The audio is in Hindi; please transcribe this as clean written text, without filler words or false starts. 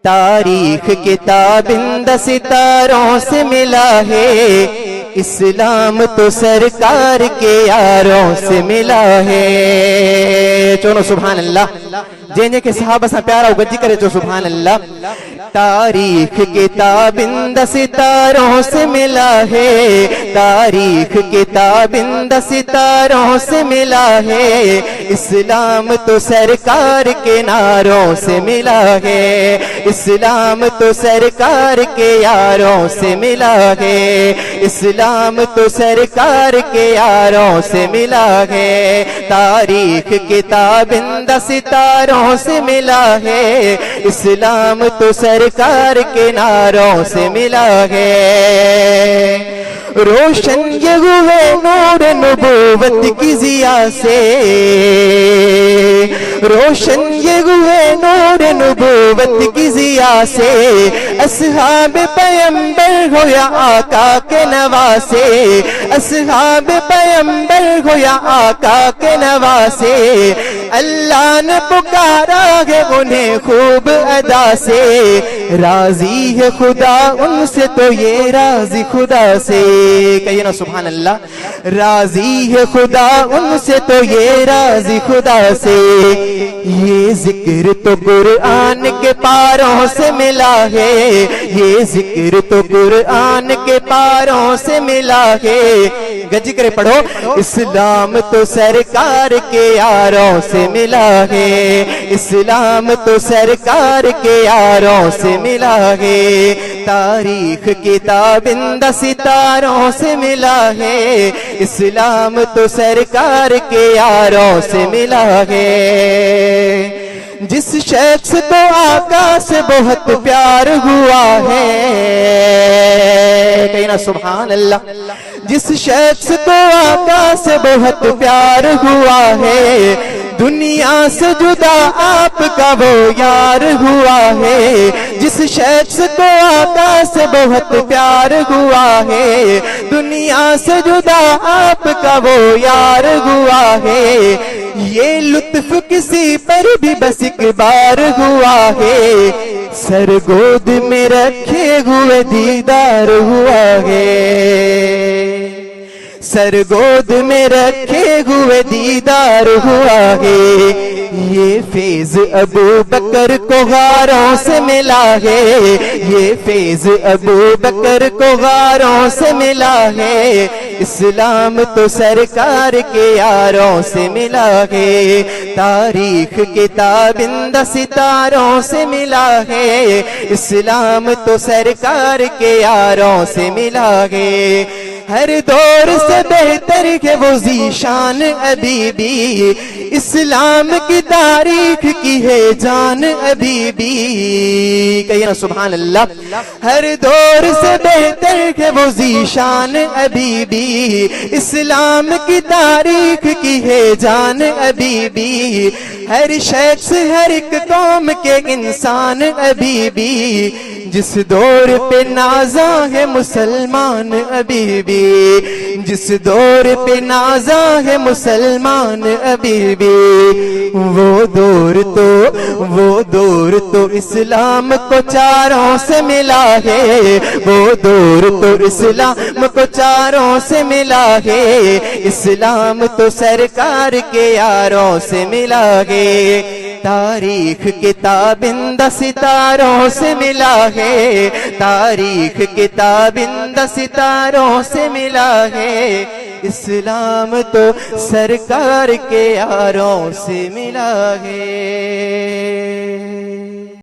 तारीख किताबिंद सितारों से मिला है, इस्लाम तो सरकार के यारों से मिला है। चलो सुभान अल्लाह। जेने के सहाबा सा प्यारा गद्दी करे चो सुभान अल्लाह। तारीख किताबिंद सितारों से मिला है, तारीख किताबिंद सितारों से मिला है, इस्लाम तो सरकार के नारों से मिला है, इस्लाम तो सरकार के यारों से मिला है, इस्लाम तो सरकार के यारों से मिला है। तारीख किताबिंद सितारों से मिला है, इस्लाम तो सरकार के नारों से मिला है। रोशन ये हुए नूर नबूवत की जिया से, रोशन ये हुए नूर नबूवत की जिया से, असहाब पैगंबर हो या आका के नवासे, असहाब पैगंबर हो या आका के नवासे, अल्लाह ने पुकारा है उन्हें खूब अदा से, राजी है खुदा उनसे तो ये राजी खुदा से। कहिए ना सुभान अल्लाह। राजी है खुदा उनसे तो ये राजी खुदा से, ये जिक्र तो कुरान के पारों से मिला है, ये जिक्र तो कुरान के पारों से मिला है। गज करे पढ़ो। इस्लाम तो सरकार के यारों से मिला है, इस्लाम तो सरकार के यारों से मिला है। तारीख किताबिंद सितारों से मिला है, इस्लाम तो सरकार के यारों से मिला है। जिस शख्स को आका से बहुत प्यार हुआ है, कहना सुभान अल्लाह। जिस शख्स को आका से बहुत प्यार हुआ है, दुनिया से जुदा आपका वो यार हुआ है। जिस शख्स को आका से बहुत प्यार हुआ है, दुनिया से जुदा आपका वो यार हुआ है। ये लुत्फ किसी पर भी बस एक बार हुआ है, सर गोद में रखे हुए दीदार हुआ है, सर गोद में रखे हुए दीदार हुआ है। ये फैज़ अबू बकर को गारों से मिला है, ये फैज़ अबू बकर को गारों से मिला है। इस्लाम तो सरकार के यारों से मिला है। तारीख किताबिंद सितारों से मिला है, इस्लाम तो सरकार के यारों से मिला है। हर दौर से बेहतर है वो ज़ीशान अभी भी, इस्लाम की तारीख की है जान अभी भी। कहिए ना सुभान अल्लाह। हर दौर से बेहतर है वो ज़ीशान अभी भी, इस्लाम की तारीख की है जान अभी भी। हर शख्स हर एक कौम के इंसान अभी भी, जिस दौर पे नाज़ा है मुसलमान अभी भी, जिस दौर पे नाज़ा है मुसलमान अभी भी। वो दौर तो इस्लाम को चारों से मिला है, वो दौर तो इस्लाम को चारों से मिला है। इस्लाम तो सरकार के यारों से मिला है। तारीख किताबिंद सितारों से मिला है, तारीख किताबिंद सितारों से मिला है। इस्लाम तो सरकार के यारों से मिला है।